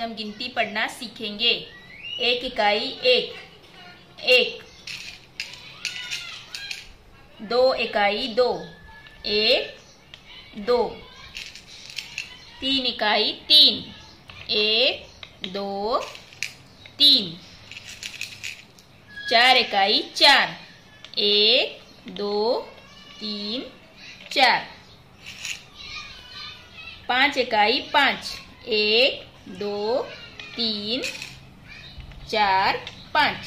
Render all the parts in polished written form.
हम गिनती पढ़ना सीखेंगे। एक इकाई एक, एक। दो इकाई दो, एक, दो। तीन इकाई तीन, एक, दो, तीन। चार इकाई चार, एक, दो, तीन, चार। पांच इकाई पांच, एक, दो, तीन, चार, पांच।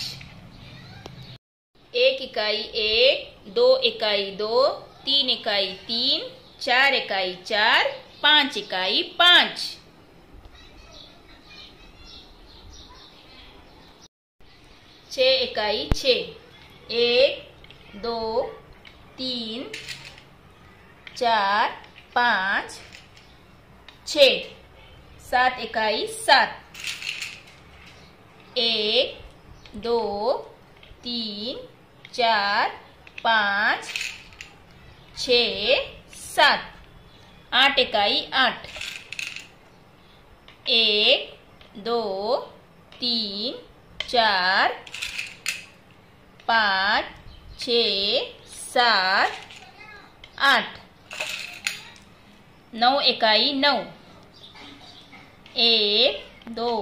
एक इकाई एक, दो इकाई दो, तीन इकाई तीन, चार इकाई चार, पांच इकाई पांच। छह इकाई छह, एक, दो, तीन, चार, पांच, छह। सात इकाई सात, एक, दो, तीन, चार, पांच, छः, सात। आठ इकाई आठ, एक, दो, तीन, चार, पाँच, छः, सात, आठ। नौ इकाई नौ, एक, दो,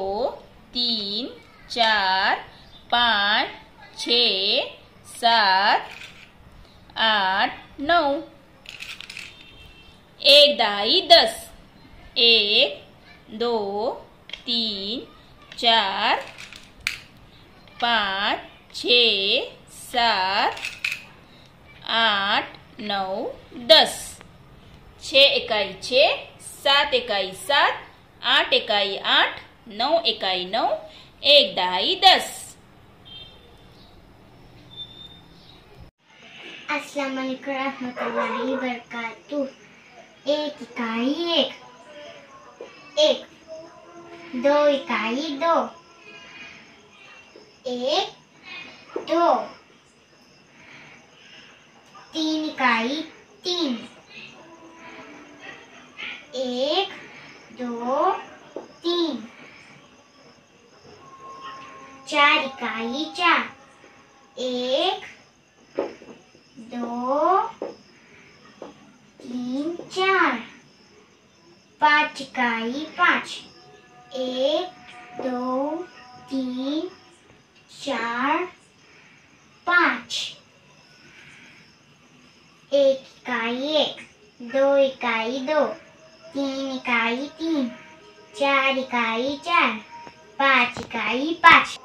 तीन, चार, पाँच, छः, सात, आठ, नौ। एक दहाई दस, एक, दो, तीन, चार, पाँच, छः, सात, आठ, नौ, दस। छः इकाई छः, सात इकाई सात, आठ इकाई आठ, नौ इकाई नौ, एक दहाई दस। अस्सलाम वालेकुम रहमतुल्लाहि बरकातुहू। एक इकाई एक, एक। दो इकाई दो, एक, दो। तीन इकाई तीन, एक, दो, तीन। चार इकाई चार, एक, दो, तीन, चार। पाँच इकाई पाँच, एक, दो, तीन, चार, पाँच। एक इकाई एक, दो इकाई दो, तीन इकाई तीन, चार इकाई चार, पाँच इकाई पाँच।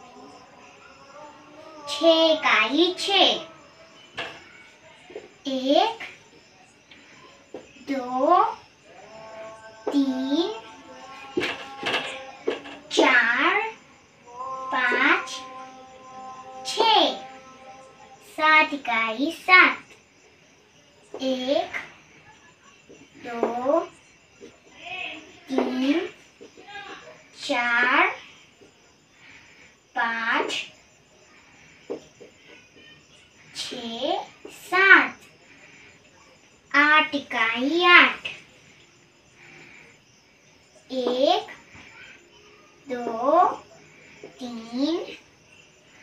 छः इकाई छः, एक, दो, तीन, चार, पाँच, छः। सात इकाई सात, एक, दो, तीन, चार, पाँच, छः, सात। आठ इकाई आठ, एक, दो, तीन,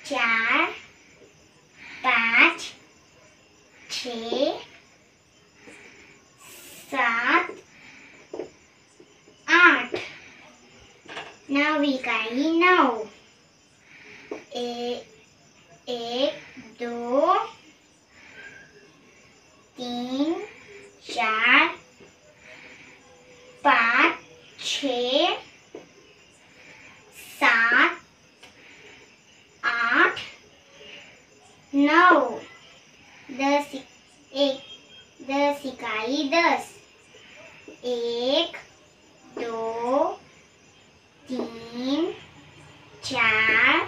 चार, पाँच, छः, सात, आठ। नौ इकाई नौ, एक, दो, तीन, चार, पाँच, छः, सात, आठ, नौ। दस इकाई दस, एक, दो, तीन, चार,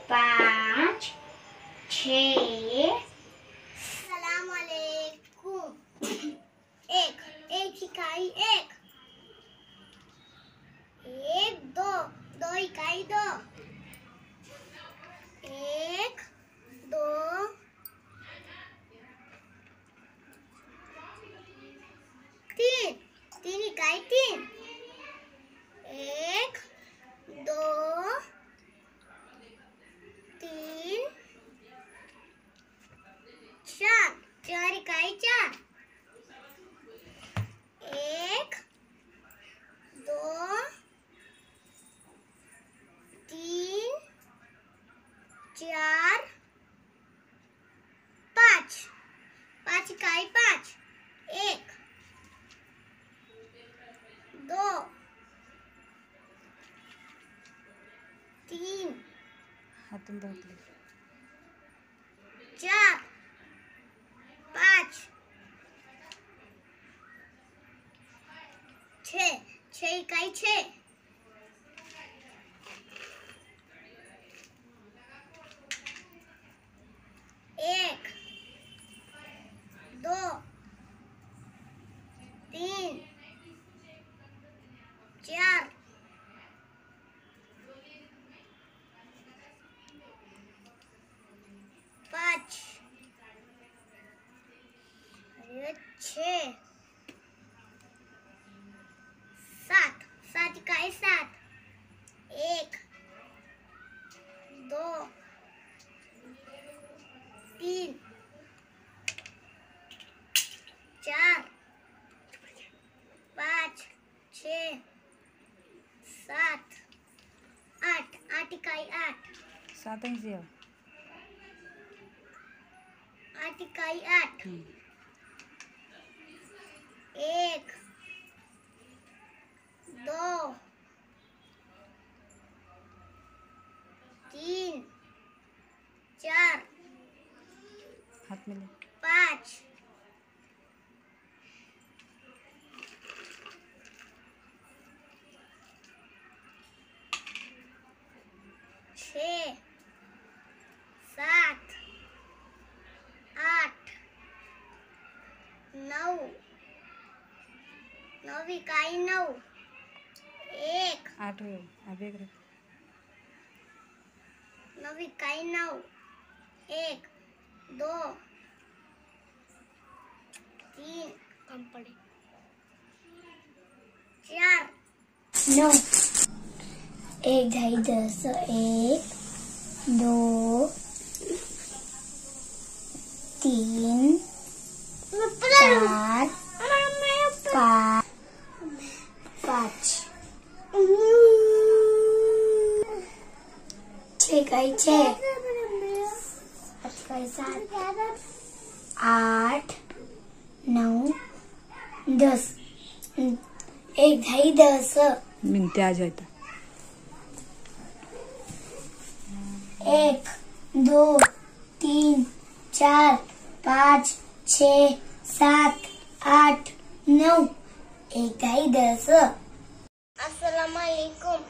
पाँच, छः। सलाम वालेकुम। एक इकाई एक, दो इकाई दो, एक, दो, तीन इकाई तीन, एक, 4 5 5 इकाई 5 1 2 3 हाथों में बांध ले। 4 5 6 6 इकाई 6 1 2 3 4 5 6 7 7 इकाई 7 1 2 3 4 5 6 7 8 8 इकाई 8 7 ही से 8 इकाई 8 1 2 3 4 हाथ में ले। 5 6 7 8 9 9 इकाई 9 1 8 हो अब एक रख। 9 इकाई 9 1 2 3 कम पड़े 4 9 1 ढाई 10 1 2 3 4 5 6 इकाई 6 7 8 9 10 1 ढाई 10 मिनटे आ जाता। 1 2 3 4 5 6 7 8 9 1 ढाई 10। अस्सलामुअलैकुम।